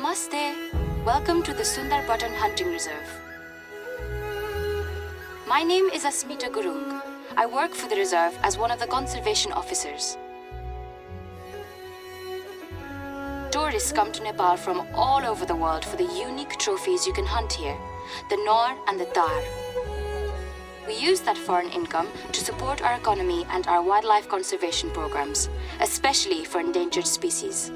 Namaste. Welcome to the Sundarpatan Hunting Reserve. My name is Asmita Gurung. I work for the reserve as one of the conservation officers. Tourists come to Nepal from all over the world for the unique trophies you can hunt here, the Nor and the Tar. We use that foreign income to support our economy and our wildlife conservation programs, especially for endangered species.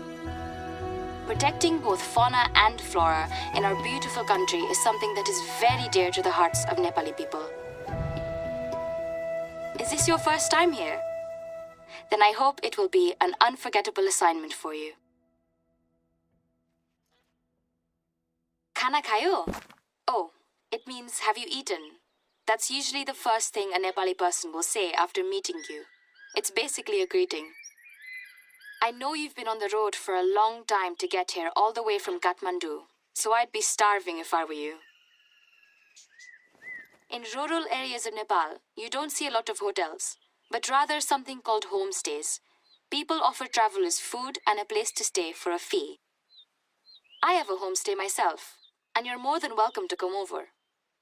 Protecting both fauna and flora in our beautiful country is something that is very dear to the hearts of Nepali people. Is this your first time here? Then I hope it will be an unforgettable assignment for you. Khana khayo? Oh, it means have you eaten? That's usually the first thing a Nepali person will say after meeting you. It's basically a greeting. I know you've been on the road for a long time to get here all the way from Kathmandu, so I'd be starving if I were you. In rural areas of Nepal, you don't see a lot of hotels, but rather something called homestays. People offer travelers food and a place to stay for a fee. I have a homestay myself, and you're more than welcome to come over.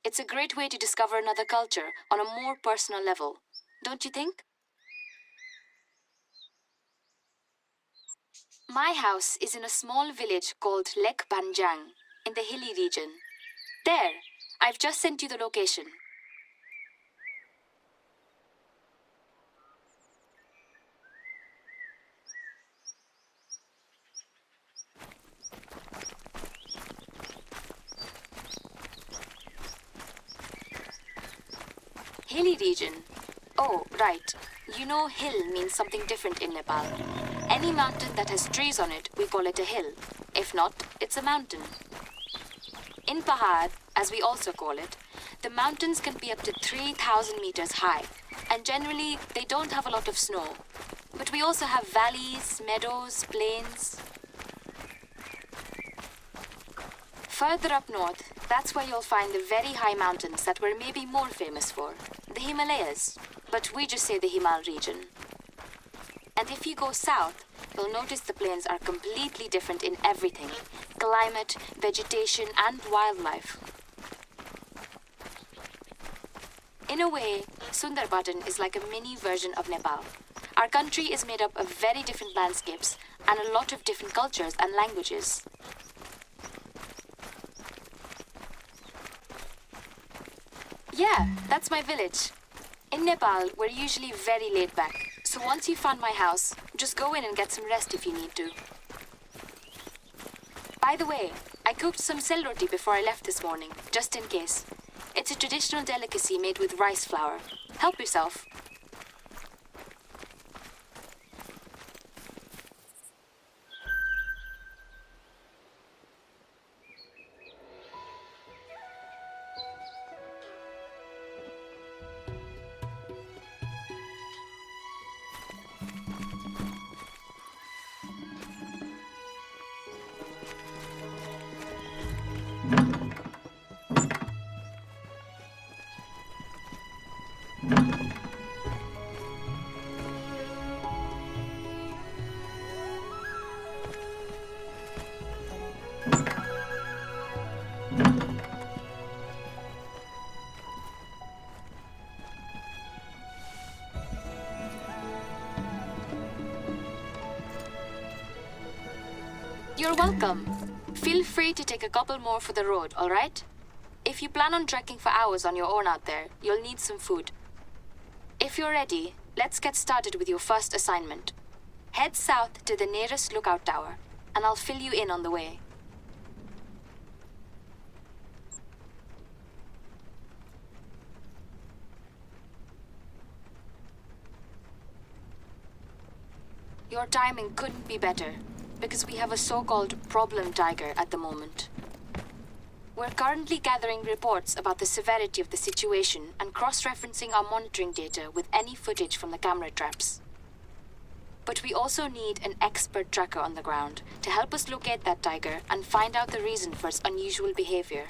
It's a great way to discover another culture on a more personal level, don't you think? My house is in a small village called Lek Bhanjyan in the hilly region. There, I've just sent you the location. Hilly region. Oh, right. You know hill means something different in Nepal. Any mountain that has trees on it, we call it a hill. If not, it's a mountain. In Pahad, as we also call it, the mountains can be up to 3,000 meters high, and generally they don't have a lot of snow. But we also have valleys, meadows, plains. Further up north, that's where you'll find the very high mountains that we're maybe more famous for, the Himalayas, but we just say the Himal region. And if you go south, you'll notice the plains are completely different in everything: climate, vegetation, and wildlife. In a way, Sundarpatan is like a mini version of Nepal. Our country is made up of very different landscapes and a lot of different cultures and languages. Yeah, that's my village. In Nepal, we're usually very laid back. So once you found my house, just go in and get some rest if you need to. By the way, I cooked some sel roti before I left this morning, just in case. It's a traditional delicacy made with rice flour. Help yourself. You're welcome. Feel free to take a couple more for the road, all right? If you plan on trekking for hours on your own out there, you'll need some food. If you're ready, let's get started with your first assignment. Head south to the nearest lookout tower, and I'll fill you in on the way. Your timing couldn't be better, because we have a so-called problem tiger at the moment. We're currently gathering reports about the severity of the situation and cross-referencing our monitoring data with any footage from the camera traps. But we also need an expert tracker on the ground to help us locate that tiger and find out the reason for its unusual behavior.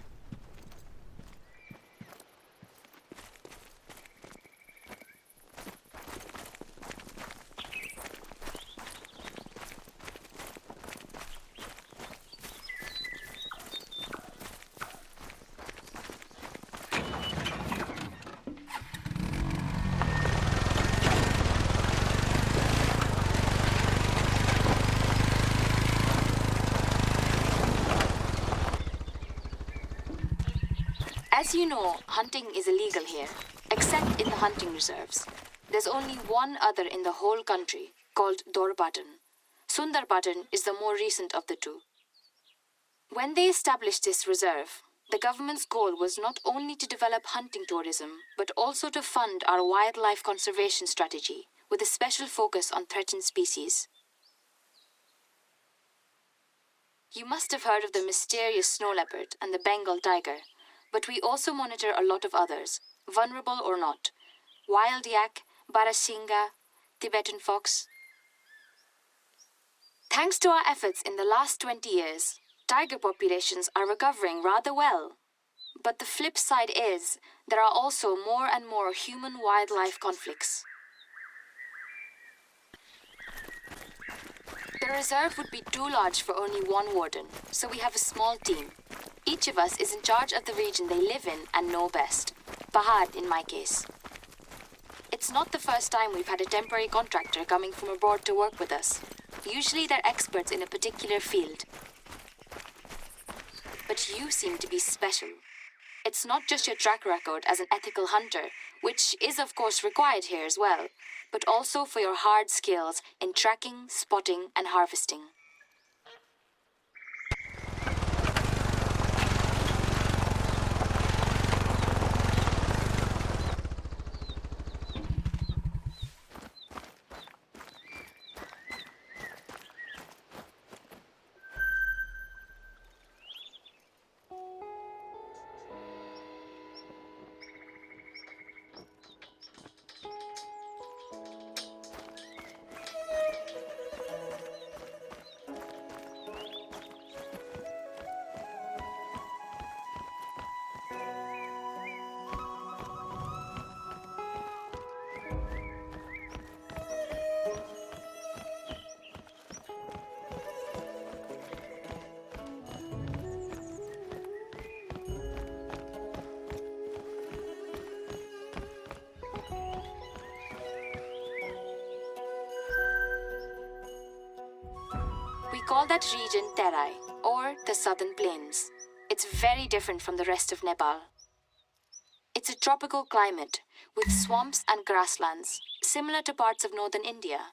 As you know, hunting is illegal here, except in the hunting reserves. There's only one other in the whole country, called Dorpatan. Sundarpatan is the more recent of the two. When they established this reserve, the government's goal was not only to develop hunting tourism, but also to fund our wildlife conservation strategy, with a special focus on threatened species. You must have heard of the mysterious snow leopard and the Bengal tiger, but we also monitor a lot of others, vulnerable or not. Wild yak, barasingha, Tibetan fox. Thanks to our efforts in the last 20 years, tiger populations are recovering rather well. But the flip side is, there are also more and more human-wildlife conflicts. The reserve would be too large for only one warden, so we have a small team. Each of us is in charge of the region they live in and know best. Pahad in my case. It's not the first time we've had a temporary contractor coming from abroad to work with us. Usually they're experts in a particular field. But you seem to be special. It's not just your track record as an ethical hunter, which is of course required here as well, but also for your hard skills in tracking, spotting, and harvesting. We call that region Terai, or the Southern Plains. It's very different from the rest of Nepal. It's a tropical climate, with swamps and grasslands, similar to parts of northern India.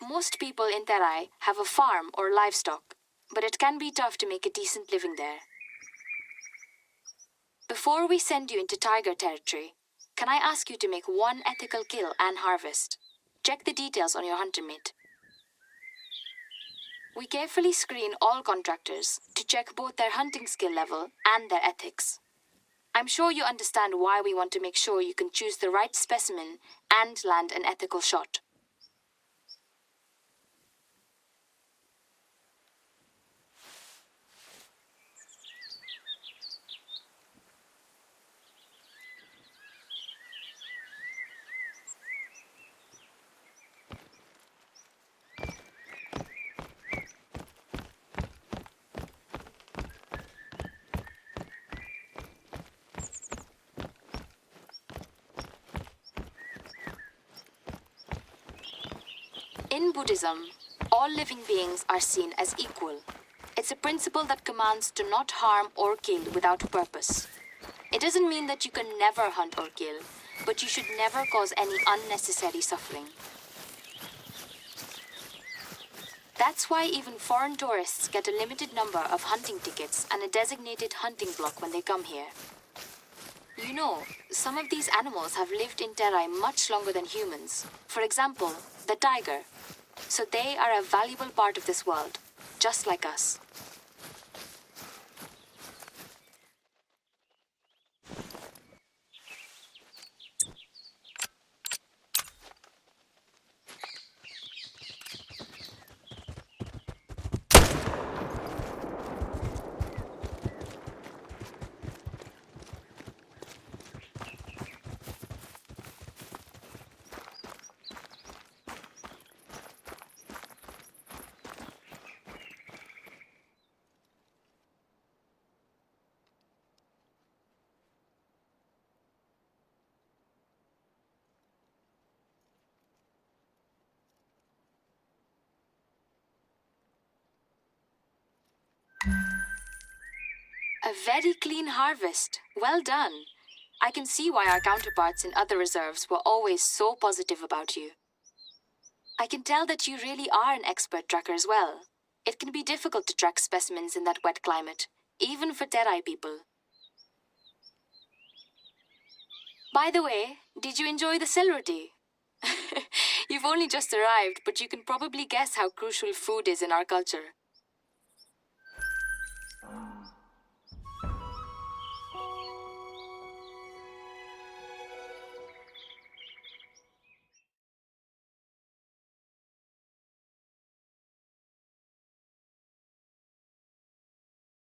Most people in Terai have a farm or livestock, but it can be tough to make a decent living there. Before we send you into tiger territory, can I ask you to make one ethical kill and harvest? Check the details on your hunter mate. We carefully screen all contractors to check both their hunting skill level and their ethics. I'm sure you understand why we want to make sure you can choose the right specimen and land an ethical shot. In Buddhism, all living beings are seen as equal. It's a principle that commands to not harm or kill without purpose. It doesn't mean that you can never hunt or kill, but you should never cause any unnecessary suffering. That's why even foreign tourists get a limited number of hunting tickets and a designated hunting block when they come here. You know, some of these animals have lived in Terai much longer than humans. For example, the tiger. So they are a valuable part of this world, just like us. A very clean harvest. Well done. I can see why our counterparts in other reserves were always so positive about you. I can tell that you really are an expert tracker as well. It can be difficult to track specimens in that wet climate, even for Terai people. By the way, did you enjoy the celery? You've only just arrived, but you can probably guess how crucial food is in our culture.